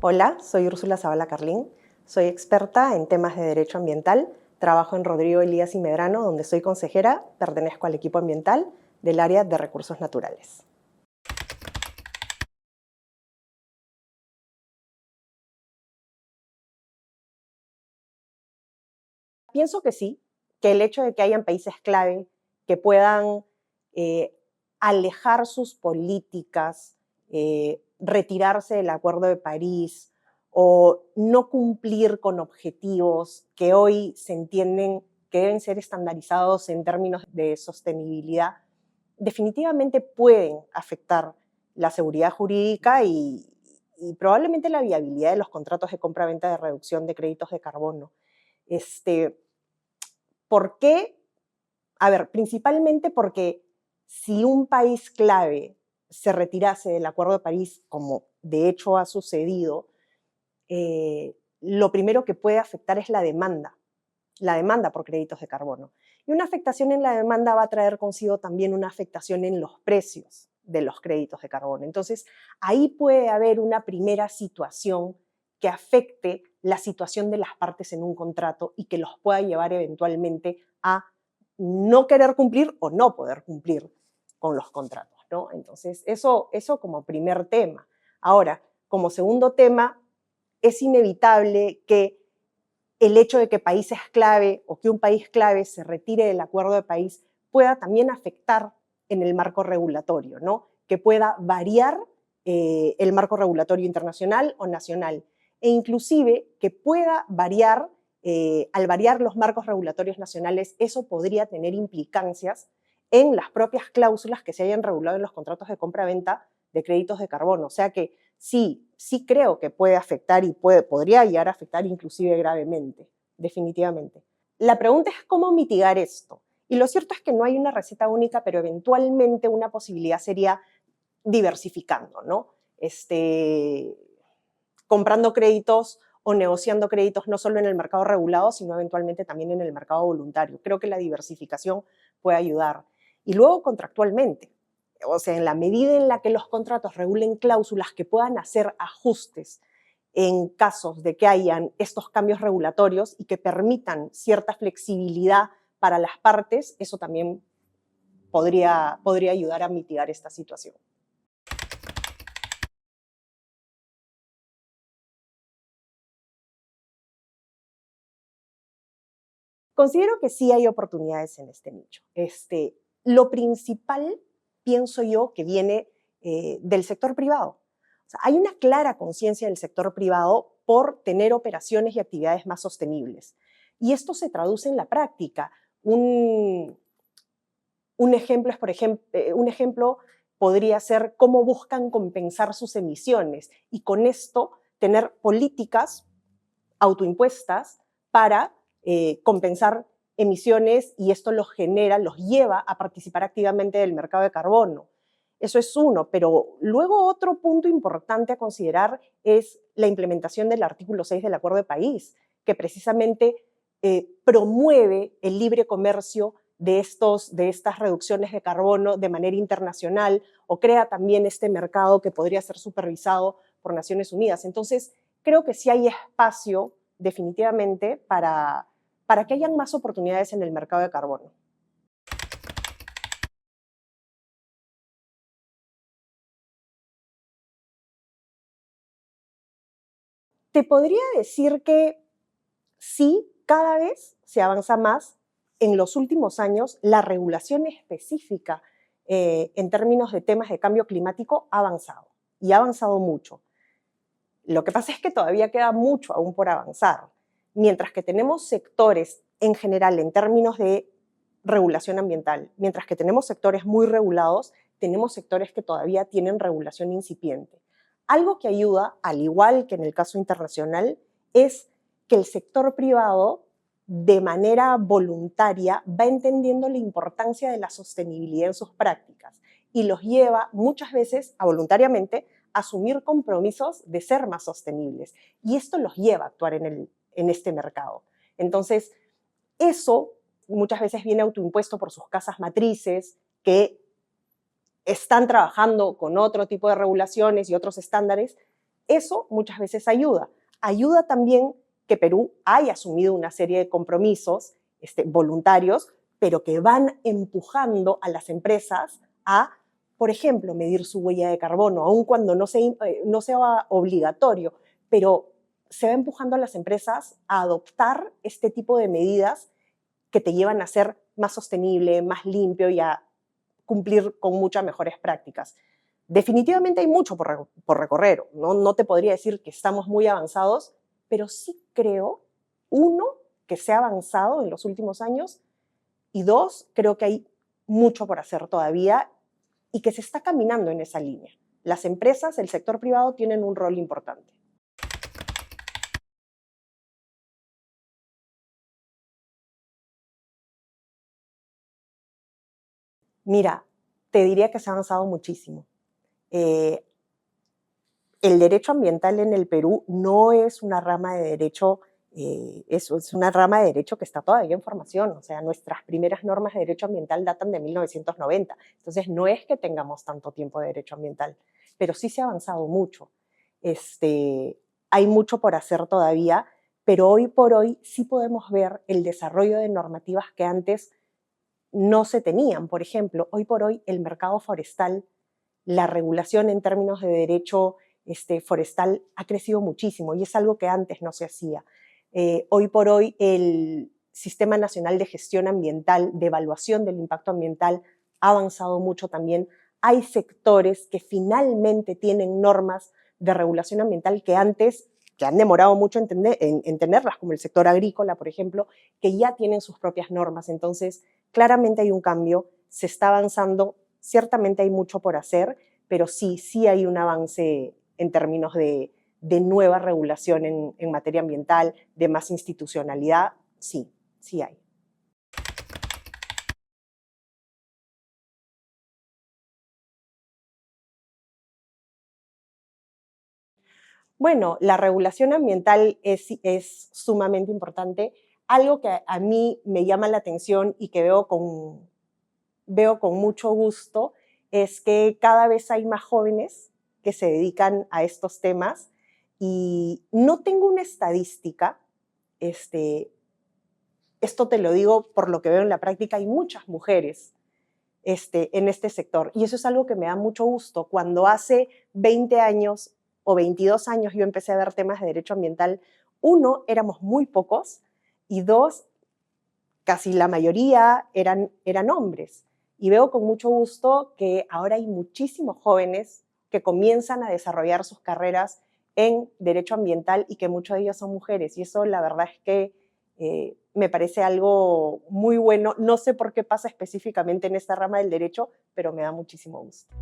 Hola, soy Úrsula Zavala Carlín. Soy experta en temas de derecho ambiental. Trabajo en Rodrigo Elías y Medrano, donde soy consejera. Pertenezco al equipo ambiental del área de recursos naturales. Pienso que sí, que el hecho de que hayan países clave que puedan eh, alejar sus políticas, retirarse del Acuerdo de París o no cumplir con objetivos que hoy se entienden que deben ser estandarizados en términos de sostenibilidad, definitivamente pueden afectar la seguridad jurídica y probablemente la viabilidad de los contratos de compra-venta de reducción de créditos de carbono. Este, ¿Por qué? A ver, principalmente porque si un país clave se retirase del Acuerdo de París, como de hecho ha sucedido, lo primero que puede afectar es la demanda por créditos de carbono. Y una afectación en la demanda va a traer consigo también una afectación en los precios de los créditos de carbono. Entonces, ahí puede haber una primera situación que afecte la situación de las partes en un contrato y que los pueda llevar eventualmente a no querer cumplir o no poder cumplir con los contratos, ¿no? Entonces, eso como primer tema. Ahora, como segundo tema, es inevitable que el hecho de que países clave o que un país clave se retire del Acuerdo de París pueda también afectar en el marco regulatorio, ¿no? Que pueda variar el marco regulatorio internacional o nacional e inclusive que pueda variar, al variar los marcos regulatorios nacionales, eso podría tener implicancias en las propias cláusulas que se hayan regulado en los contratos de compra-venta de créditos de carbono. O sea que sí creo que puede afectar y podría llegar a afectar inclusive gravemente, definitivamente. La pregunta es cómo mitigar esto. Y lo cierto es que no hay una receta única, pero eventualmente una posibilidad sería diversificando, ¿no? Comprando créditos o negociando créditos no solo en el mercado regulado, sino eventualmente también en el mercado voluntario. Creo que la diversificación puede ayudar. Y luego contractualmente, o sea, en la medida en la que los contratos regulen cláusulas que puedan hacer ajustes en casos de que hayan estos cambios regulatorios y que permitan cierta flexibilidad para las partes, eso también podría ayudar a mitigar esta situación. Considero que sí hay oportunidades en este nicho. Lo principal, pienso yo, que viene del sector privado. O sea, hay una clara conciencia del sector privado por tener operaciones y actividades más sostenibles. Y esto se traduce en la práctica. Un, un ejemplo es, por ejemplo, un ejemplo podría ser cómo buscan compensar sus emisiones y con esto tener políticas autoimpuestas para compensar emisiones y esto los genera, los lleva a participar activamente del mercado de carbono. Eso es uno, pero luego otro punto importante a considerar es la implementación del artículo 6 del Acuerdo de París, que precisamente promueve el libre comercio de estas reducciones de carbono de manera internacional o crea también este mercado que podría ser supervisado por Naciones Unidas. Entonces, creo que sí hay espacio definitivamente para que hayan más oportunidades en el mercado de carbono. Te podría decir que sí, cada vez se avanza más. En los últimos años, la regulación específica en términos de temas de cambio climático ha avanzado y ha avanzado mucho. Lo que pasa es que todavía queda mucho aún por avanzar. Mientras que tenemos sectores en general en términos de regulación ambiental, mientras que tenemos sectores muy regulados, tenemos sectores que todavía tienen regulación incipiente. Algo que ayuda, al igual que en el caso internacional, es que el sector privado, de manera voluntaria, va entendiendo la importancia de la sostenibilidad en sus prácticas y los lleva muchas veces a voluntariamente asumir compromisos de ser más sostenibles. Y esto los lleva a actuar en este mercado. Entonces, eso muchas veces viene autoimpuesto por sus casas matrices que están trabajando con otro tipo de regulaciones y otros estándares, Eso muchas veces ayuda. Ayuda también que Perú haya asumido una serie de compromisos voluntarios, pero que van empujando a las empresas a, por ejemplo, medir su huella de carbono, aun cuando no sea obligatorio, pero se va empujando a las empresas a adoptar este tipo de medidas que te llevan a ser más sostenible, más limpio y a cumplir con muchas mejores prácticas. Definitivamente hay mucho por recorrer, ¿no? No te podría decir que estamos muy avanzados, pero sí creo, uno, que se ha avanzado en los últimos años y dos, creo que hay mucho por hacer todavía y que se está caminando en esa línea. Las empresas, el sector privado tienen un rol importante. Mira, te diría que se ha avanzado muchísimo. Eh, el derecho ambiental en el Perú no es una rama de derecho, eso es una rama de derecho que está todavía en formación. O sea, nuestras primeras normas de derecho ambiental datan de 1990. Entonces, no es que tengamos tanto tiempo de derecho ambiental, pero sí se ha avanzado mucho. Hay mucho por hacer todavía, pero hoy por hoy sí podemos ver el desarrollo de normativas que antes no se tenían. Por ejemplo, hoy por hoy el mercado forestal, la regulación en términos de derecho forestal ha crecido muchísimo y es algo que antes no se hacía. Hoy por hoy el Sistema Nacional de Gestión Ambiental, de Evaluación del Impacto Ambiental, ha avanzado mucho también. Hay sectores que finalmente tienen normas de regulación ambiental que antes, que han demorado mucho en tenerlas, como el sector agrícola, por ejemplo, que ya tienen sus propias normas. Entonces, claramente hay un cambio, se está avanzando, ciertamente hay mucho por hacer, pero sí hay un avance en términos de nueva regulación en materia ambiental, de más institucionalidad, sí hay. Bueno, la regulación ambiental es sumamente importante. Algo que a mí me llama la atención y que veo con mucho gusto es que cada vez hay más jóvenes que se dedican a estos temas y no tengo una estadística, este, esto te lo digo por lo que veo en la práctica, hay muchas mujeres en este sector y eso es algo que me da mucho gusto. Cuando hace 20 años o 22 años yo empecé a ver temas de derecho ambiental, uno, éramos muy pocos y dos, casi la mayoría eran hombres. Y veo con mucho gusto que ahora hay muchísimos jóvenes que comienzan a desarrollar sus carreras en derecho ambiental y que muchos de ellos son mujeres. Y eso la verdad es que me parece algo muy bueno. No sé por qué pasa específicamente en esta rama del derecho, pero me da muchísimo gusto.